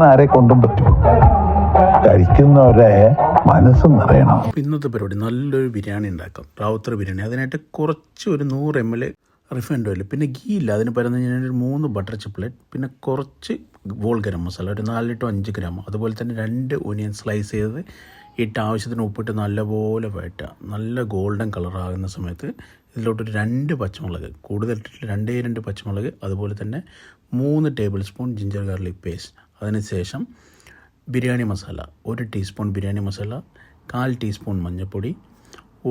ഉണ്ടാക്കാൻ ആരെ കൊണ്ടും പറ്റും. കഴിക്കുന്നവരെ മനസ്സ് നിറയണം. ഇന്നത്തെ പരിപാടി നല്ലൊരു ബിരിയാണി ഉണ്ടാക്കാം, റാവുത്തർ ബിരിയാണി. അതിനായിട്ട് കുറച്ച് ഒരു 100 ml റിഫൈൻഡ് ഓയിൽ, പിന്നെ ഗീ ഇല്ല, അതിന് പകരം ഞാനൊരു 3 ബട്ടർ ചിപ്പ്ലെറ്റ്, പിന്നെ കുറച്ച് വോൾ ഗരം മസാല, ഒരു 4 to 5 ഗ്രാം, അതുപോലെ തന്നെ 2 ഒനിയൻ സ്ലൈസ് ചെയ്ത് ഇട്ട് ആവശ്യത്തിന് ഉപ്പിട്ട് നല്ലപോലെ വഴറ്റുക. നല്ല ഗോൾഡൻ കളറാകുന്ന സമയത്ത് ഇതിലോട്ടൊരു 2 പച്ചമുളക്, കൂടുതലിട്ടിട്ട് 2 പച്ചമുളക്, അതുപോലെ തന്നെ 3 table spoon ginger garlic paste. അതിനുശേഷം ബിരിയാണി മസാല 1 ടീസ്പൂൺ ബിരിയാണി മസാല, 1/4 ടീസ്പൂൺ മഞ്ഞൾപ്പൊടി,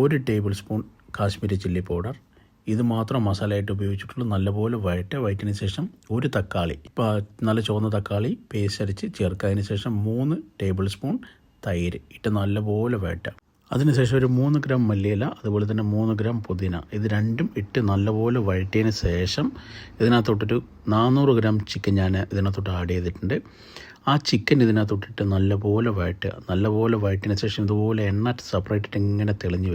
1 table spoon Kashmiri chilli powder. ഇത് മാത്രം മസാലയായിട്ട് ഉപയോഗിച്ചിട്ടുള്ളൂ. നല്ലപോലെ വഴറ്റിന് ശേഷം ഒരു തക്കാളി, ഇപ്പോൾ നല്ല ചുവന്ന തക്കാളി പേസ്റ്റ് അരച്ച് ചേർക്കുക. അതിന് ശേഷം 3 ടേബിൾ സ്പൂൺ തൈര് ഇട്ട് നല്ലപോലെ വഴറ്റുക. അതിനുശേഷം ഒരു 3 ഗ്രാം മല്ലിയില, അതുപോലെ തന്നെ 3 ഗ്രാം പുതിന, ഇത് രണ്ടും ഇട്ട് നല്ലപോലെ വഴറ്റിയതിന് ശേഷം ഇതിനകത്തോട്ടൊരു 400 ഗ്രാം ചിക്കൻ ഞാൻ ഇതിനകത്തോട്ട് ആഡ് ചെയ്തിട്ടുണ്ട്. ആ ചിക്കൻ ഇതിനകത്തോട്ടിട്ട് നല്ലപോലെ വഴറ്റുക. നല്ലപോലെ വഴറ്റിയതിന് ശേഷം ഇതുപോലെ എണ്ണ സെപ്പറേറ്റ് ഇങ്ങനെ തെളിഞ്ഞ്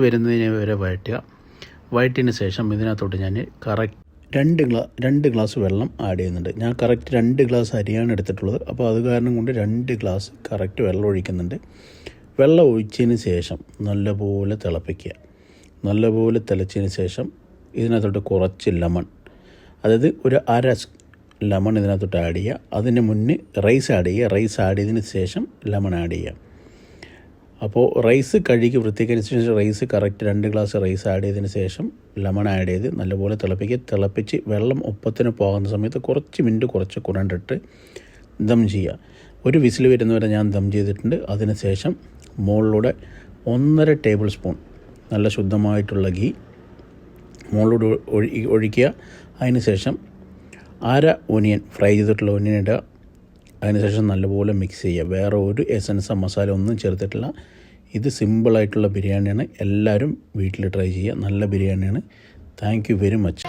വരുന്നതിന് വരെ വഴറ്റിയതിന് ശേഷം ഇതിനകത്തോട്ട് ഞാൻ കറക്റ്റ് 2 ഗ്ലാസ് വെള്ളം ആഡ് ചെയ്യുന്നുണ്ട്. ഞാൻ കറക്റ്റ് 2 ഗ്ലാസ് അരിയാണ് എടുത്തിട്ടുള്ളത്. അപ്പോൾ അത് കാരണം കൊണ്ട് 2 ഗ്ലാസ് കറക്റ്റ് വെള്ളം ഒഴിക്കുന്നുണ്ട്. വെള്ളം ഒഴിച്ചതിന് ശേഷം നല്ലപോലെ തിളപ്പിക്കുക. നല്ലപോലെ തിളച്ചതിന് ശേഷം ഇതിനകത്തോട്ട് കുറച്ച് ലെമൺ, അതായത് ഒരു 1/2 ലെമൺ ഇതിനകത്തോട്ട് ആഡ് ചെയ്യുക. അതിന് മുന്നേ റൈസ് ആഡ് ചെയ്യുക. റൈസ് ആഡ് ചെയ്തതിന് ശേഷം ലെമൺ ആഡ് ചെയ്യുക. അപ്പോൾ റൈസ് കഴുകി വൃത്തിയാക്കിയതിന് ശേഷം rice correct 2 glass rice add ചെയ്തതിന് ശേഷം ലെമൺ ആഡ് ചെയ്ത് നല്ലപോലെ തിളപ്പിച്ച് വെള്ളം ഒപ്പത്തിന് പോകുന്ന സമയത്ത് കുറച്ച് മിനിറ്റ് കുറച്ച് കുറണ്ടിട്ട് ദം ചെയ്യുക. ഒരു വിസിൽ വരുന്നവരെ ഞാൻ ദം ചെയ്തിട്ടുണ്ട്. അതിന് ശേഷം മുകളിലൂടെ 1.5 ടേബിൾ സ്പൂൺ നല്ല ശുദ്ധമായിട്ടുള്ള ഗീ മുകളിലൂടെ ഒഴിക്കുക. അതിന് ശേഷം 1/2 ഒനിയൻ, ഫ്രൈ ചെയ്തിട്ടുള്ള ഒനിയൻ ഇടുക. അതിനുശേഷം നല്ലപോലെ മിക്സ് ചെയ്യുക. വേറെ ഒരു എസൻസോ മസാല ഒന്നും ചേർത്തിട്ടില്ല. ഇത് സിമ്പിളായിട്ടുള്ള ബിരിയാണിയാണ്. എല്ലാവരും വീട്ടിൽ ട്രൈ ചെയ്യുക. നല്ല ബിരിയാണിയാണ്. Thank you very much.